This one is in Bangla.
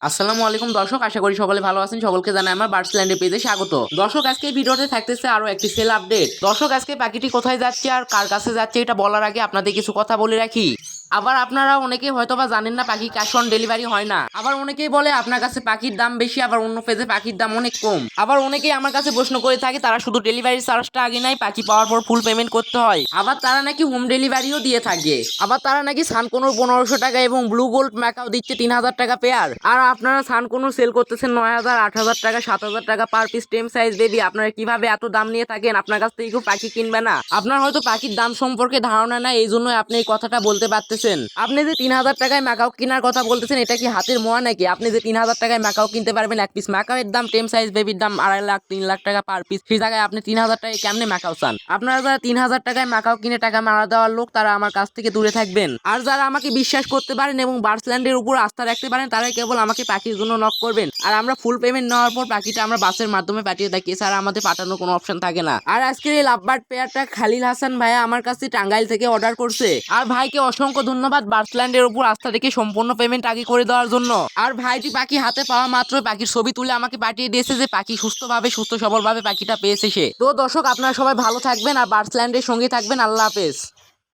আসসালামু আলাইকুম দর্শক, আশা করি সকলে ভালো আছেন। সকলকে জানাই আমার বার্ডসল্যান্ডে পেজে স্বাগত। দর্শক, আজকে এই ভিডিওতে থাকতেছে আরো একটি সেল আপডেট। দর্শক, আজকে পাখিটি কোথায় যাচ্ছে আর কার কাছে যাচ্ছে এটা বলার আগে আপনাদের কিছু কথা বলে রাখি। আবার আপনারা অনেকেই হয়তোবা জানেন না পাখি ক্যাশ অন ডেলিভারি হয় না। আবার অনেকেই বলে আপনার কাছে পাখির দাম বেশি, আবার অন্য পেজে পাখির দাম অনেক কম। আবার অনেকেই আমার কাছে প্রশ্ন করে থাকে তারা শুধু ডেলিভারি চার্জটা আগে নাই, পাখি পাওয়ার পর ফুল পেমেন্ট করতে হয়। আবার তারা নাকি হোম ডেলিভারিও দিয়ে থাকে। আবার তারা নাকি সানকোনোর 1500 টাকা এবং ব্লু গোল্ড ম্যাকাও দিচ্ছে 3000 টাকা পেয়ার। আর আপনারা সানকোনো সেল করতেছেন 9000, 8000 টাকা, 7000 টাকা পার পিস টেম সাইজ বেবি। আপনারা কিভাবে এত দাম নিয়ে থাকেন? আপনার কাছ থেকে কেউ পাখি কিনবে না? আপনার হয়তো পাখির দাম সম্পর্কে ধারণা নাই, এই জন্য আপনি এই কথাটা বলতে পারতেছেন। আপনি যে 3000 টাকায় ম্যাকাও কেনার কথা বলতেছেন, এটা কি হাতের মোয়া নাকি? আপনি যে 3000 টাকায় ম্যাকাও কিনতে পারবেন, এক পিস ম্যাকাওয়ের দাম টেম সাইজ বেবির দাম 2.5 লাখ 3 লাখ টাকা পার পিস, সেই জায়গায় আপনি 3000 টাকায় কেমনে ম্যাকাও চান? আপনারা যারা 3000 টাকায় ম্যাকাও কিনে টাকা মারা দেওয়ার লোক, তারা আমার কাছ থেকে দূরে থাকবেন। আর যারা আমাকে বিশ্বাস করতে পারেন এবং বার্ডসল্যান্ডের উপর আস্থা রাখতে পারেন, তারাই কেবল আমাকে পাখির জন্য নক করবেন। আর আমরা ফুল পেমেন্ট নেওয়ার পর পাখিটা আমরা বাসের মাধ্যমে পাঠিয়ে থাকি, এছাড়া আমাদের পাঠানোর কোনো অপশন থাকে না। আর আজকের এই লাভবার্ড পেয়ারটা খালিল হাসান ভাইয়া আমার কাছে টাঙ্গাইল থেকে অর্ডার করছে। আর ভাইকে অসংখ্য ধন্যবাদ বার্ডসল্যান্ডের উপর আস্থা রেখে সম্পূর্ণ পেমেন্ট আগে করে দেওয়ার জন্য। আর ভাইটি পাখি হাতে পাওয়া মাত্র পাখির ছবি তুলে আমাকে পাঠিয়ে দিয়েছে যে পাখি সুস্থ সবলভাবে পাখিটা পেয়েছে সে। তো দর্শক, আপনারা সবাই ভালো থাকবেন আর বার্ডসল্যান্ডের সঙ্গে থাকবেন। আল্লাহ হাফেজ।